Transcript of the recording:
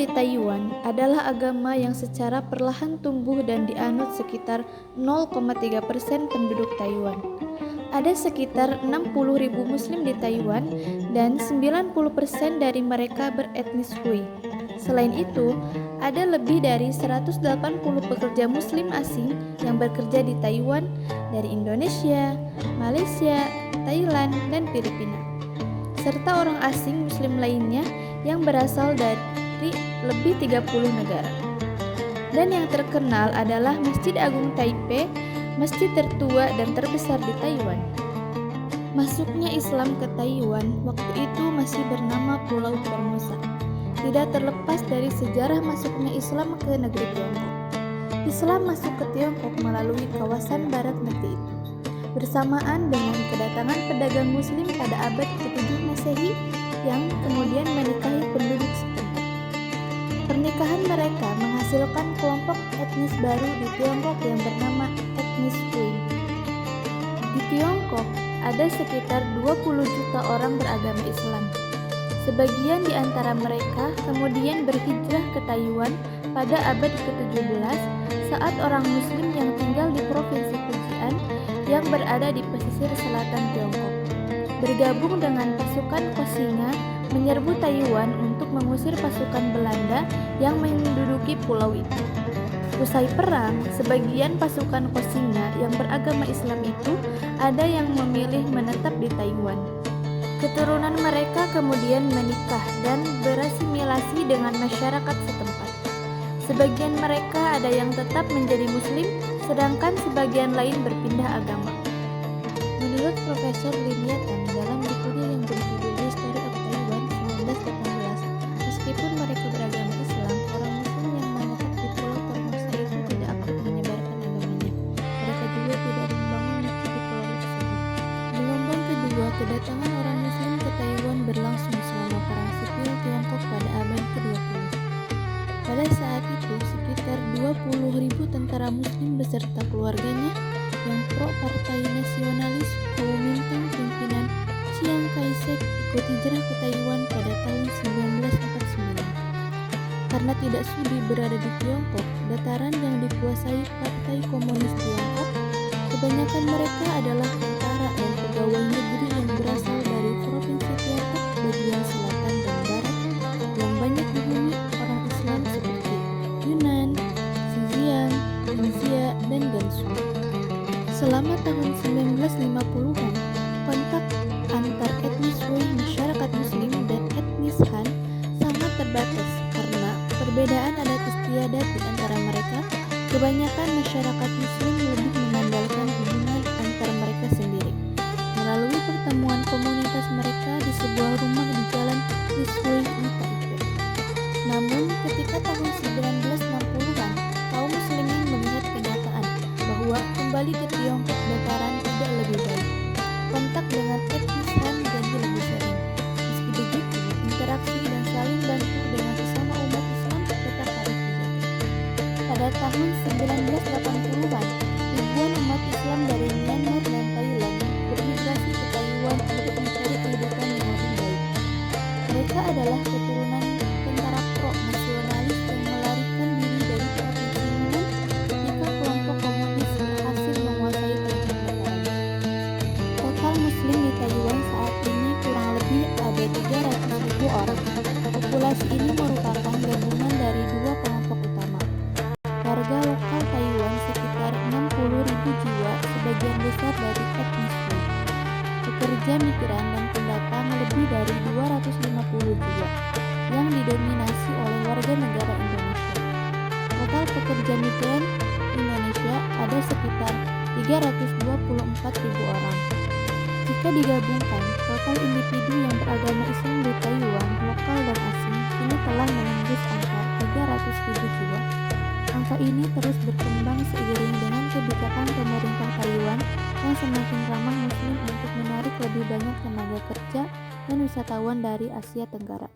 di Taiwan adalah agama yang secara perlahan tumbuh dan dianut sekitar 0,3% penduduk Taiwan. Ada sekitar 60.000 Muslim di Taiwan dan 90% dari mereka beretnis Hui. Selain itu, ada lebih dari 180 pekerja Muslim asing yang bekerja di Taiwan dari Indonesia, Malaysia, Thailand, dan Filipina, serta orang asing Muslim lainnya yang berasal dari lebih 30 negara. Dan yang terkenal adalah Masjid Agung Taipei, masjid tertua dan terbesar di Taiwan. Masuknya Islam ke Taiwan waktu itu masih bernama Pulau Formosa. Tidak terlepas dari sejarah masuknya Islam ke negeri Tiongkok. Islam masuk ke Tiongkok melalui kawasan barat negeri itu, bersamaan dengan kedatangan pedagang Muslim pada abad ke-7 Masehi yang kemudian menikahi penduduk setempat. Pernikahan mereka menghasilkan kelompok etnis baru di Tiongkok yang bernama etnis Hui. Di Tiongkok ada sekitar 20 juta orang beragama Islam. Sebagian di antara mereka kemudian berhijrah ke Taiwan pada abad ke-17 saat orang Muslim yang tinggal di Provinsi Fujian yang berada di pesisir selatan Tiongkok bergabung dengan pasukan Koxinga menyerbu Taiwan untuk mengusir pasukan Belanda yang menduduki pulau itu. Usai perang, sebagian pasukan Koxinga yang beragama Islam itu ada yang memilih menetap di Taiwan. Keturunan mereka kemudian menikah dan berasimilasi dengan masyarakat setempat. Sebagian mereka ada yang tetap menjadi Muslim, sedangkan sebagian lain berpindah agama. Menurut Profesor Lin Yatang dalam bukunya yang berjudul History of Taiwan 1918, meskipun mereka beragama Islam, orang Muslim yang menetap di Pulau Formosa itu tidak aktif menyebarkan agamanya. Mereka juga tidak membangun masjid di pulau tersebut. Gelombang kedua kedatangan orang Muslim ke Taiwan berlangsung selama Perang Sipil Tiongkok pada abad ke-20. Pada saat itu, sekitar 20.000 tentara Muslim beserta keluarganya yang pro-partai nasionalis Kuomintang pimpinan Chiang Kai-shek ikut hijrah ke Taiwan pada tahun 1949. Karena tidak sudi berada di Tiongkok, dataran yang dikuasai Partai Komunis Tiongkok, kebanyakan mereka adalah tentara dan pegawai negeri yang berasal dari provinsi Tiongkok bagian selatan dan barat yang banyak dihuni orang Islam seperti Yunnan, Xinjiang, Ningxia, dan Gansu. Selama tahun 1950-an, kontak antar etnis Hui masyarakat Muslim dan etnis Han sangat terbatas karena perbedaan adat istiadat di antara mereka. Kebanyakan masyarakat Muslim lebih mengandalkan hubungan antar mereka sendiri melalui pertemuan komunitas mereka di sebuah rumah di Jalan Wishui di Taipei. Namun, ketika tahun 1960-an, kaum Muslimin melihat kenyataan bahwa kembali ke Tiongkok dataran tidak lebih baik. Kontak dengan etnis Han jadi lebih sering. Meski begitu, interaksi dan saling bantu dengan sesama umat Islam tetap harus dijaga. Pada tahun 1980-an, ribuan umat Islam dari Myanmar dan Thailand bermigrasi ke Taiwan untuk mencari kehidupan yang lebih baik. Mereka adalah keturunan tentara pro-nasionalis yang melarikan diri dari provinsi Yunnan ketika kelompok komunis berhasil menguasai Taiwan dataran. Total Muslim di Taiwan saat ini kurang lebih ada 300.000 orang. Populasi ini merupakan gabungan dari dua kelompok utama. Warga lokal Taiwan sekitar 60.000 jiwa, sebagian besar dari etnis Hui. Pekerja migran dan pendatang lebih dari 250 jiwa, yang didominasi oleh warga negara Indonesia. Total pekerja migran Indonesia ada sekitar 324.000 orang. Jika digabungkan, total individu yang beragama Islam di Taiwan, lokal dan asing, kini telah menembus angka 300.000 jiwa. Angka ini terus berkembang seiring dengan kebijakan pemerintah Taiwan yang semakin ramah Muslim untuk menarik lebih banyak tenaga kerja dan wisatawan dari Asia Tenggara.